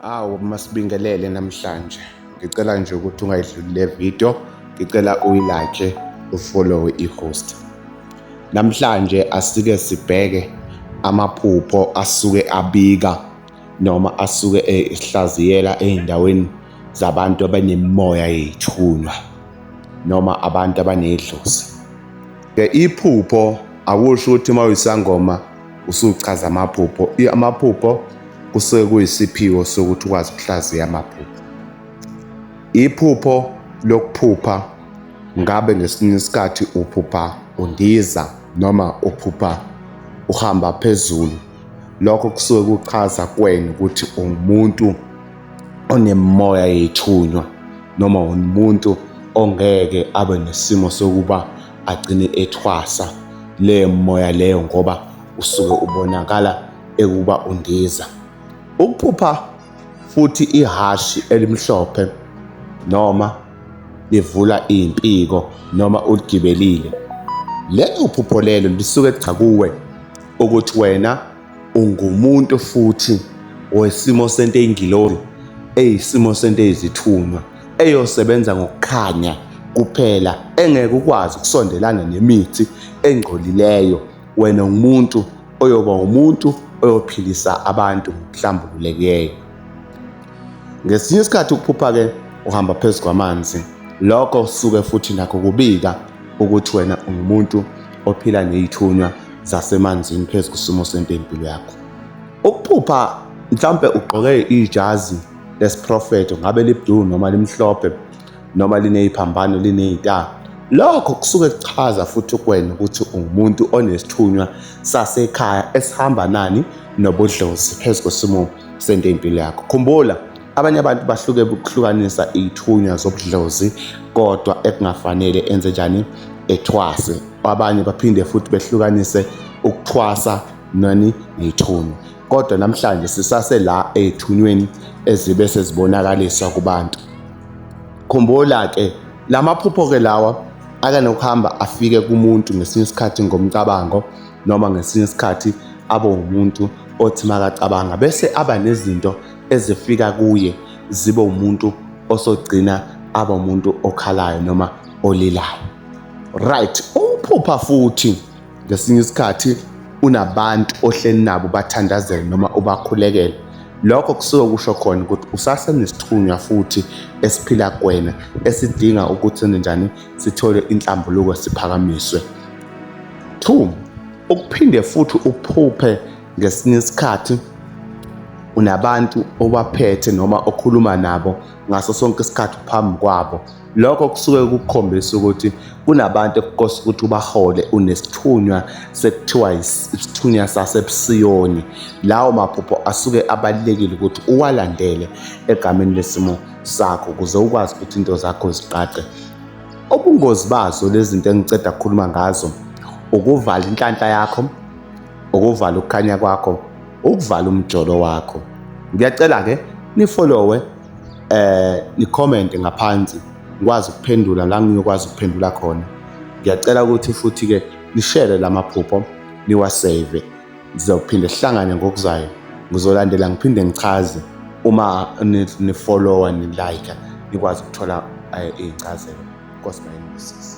Masibingelele namhlanje. Ngicela nje ukuthi ungayidluli le video, ngicela uyilike, ufollowe i-host. Namhlanje asike sibheke amaphupho asuke abika noma asuke esihlaziyela ey'ndaweni zabantu abanemimoya yey'thunywa noma abantu abanedlozi. Iphupho akusho ukuthi uma uyisangoma usuchaza amaphupho. Amaphupho kusuke kuyisiphiwo sokuthi ukwazi ukuhlaziya amaphupho. Iphupho lokuphupha ngabe ngesinye isikhathi uphupha undiza noma uphupha uhamba phezulu. Lokho kusuke kuchaza kuwena ukuthi umuntu onemimoya yey'thunywa noma umuntu ongeke abe nesimo sokuba agcine ethwasa leyo mimoya leyo ngoba usuke ubonakala ekuba undiza. Ukuphupha futhi ihhashi elimhlophe noma livula iy'mpiko noma uligibelile, lelo phupho lelo lisuke kuwe ukuthi wena ungumuntu futhi wesimo sento ey'ngilosi, eyisimo sento ey'zithunywa, eyosebenza ngokukhanya kuphela, engeke ukwazi ukusondelana nemithi engcolileyo. Wena umuntu oyoba umuntu oyophilisa abantu ngokuhlambulukileyo. Ngesinye isikhathi ukuphupha-ke uhamba phezu kwamanzi, lokho kusuke futhi nakho kubika ukuthi wena ungumuntu ophila ney'thunywa zasemanzini phezu kwesimo sento empilo yakho. Ukuphupha mhlawumpe ugqoke ijazi lesiprofethi, ngabe liblue noma limhlophe noma liney'phambano liney'nta, lokho kusuke kuchaza futhi kuwena ukuthi ungumuntu onesithunywa sasekhaya esihamba nani nobudlozi phezu kwesimo sento empilo yakho. Khumbula, abanye abantu bahluke ukuhlukanisa iy'thunywa zobudlozi, kodwa ekungafanele enze njani, ethwase. Abanye baphinde futhi behlukanise ukuthwasa nani ney'thunywa. Kodwa namhlanje sisase la ey'thunyweni ezibe sezibonakaliswa kubantu. Khumbula-ke, la maphupho-ke lawa akanokuhamba afike kumuntu ngesinye isikhathi ngomcabango noma ngesinye isikhathi abe umuntu othi makacabanga bese aba nezinto ezifika kuye zibe umuntu osogcina aba umuntu okhalayo noma olilayo. Right, ukuphupha futhi ngesinye isikhathi unabantu ohleli nabo bathandazela noma ubakhulekela, lokho kusuke kusho khona ukuthi usasenesithunywa futhi esiphila kuwena esidinga ukuthi senze njani, sithole inhlambuluko, siphakamiswe. 2, ukuphinde futhi uphuphe ngesinye isikhathi unabantu obaphethe noma okhuluma nabo ngaso sonke isikhathi phambi kwabo. Lokho kusuke kukukhombisa ukuthi kunabantu ekukose ukuthi ubahole, unesithunywa sekuthiwa isithunywa sasebusiyoni. Lawo maphupho asuke abalulekile ukuthi uwalandele egameni lesimo sakho ukuze ukwazi ukuthi into zakho ziqaqe. Ubungozi bazo lezi zinto engiceda ukukhuluma ngazo, ukuvala inhlanhla yakho, ukuvala ukukhanya kwakho, ukuvala umjolo wakho. Ngiyacela-ke nifollowe, nikhomente ngaphansi, ngikwazi ukuphendula la ngiyokwazi ukuphendula khona. Ngiyacela ukuthi futhi-ke nishare la maphupho, niwaseve. Ngizophinde sihlangane ngokuzayo, ngizolandela ngiphinde ngichaze uma nifollowa, nilike, nikwazi ukuthola iy'ncazelo. Nkosi mayinibusise.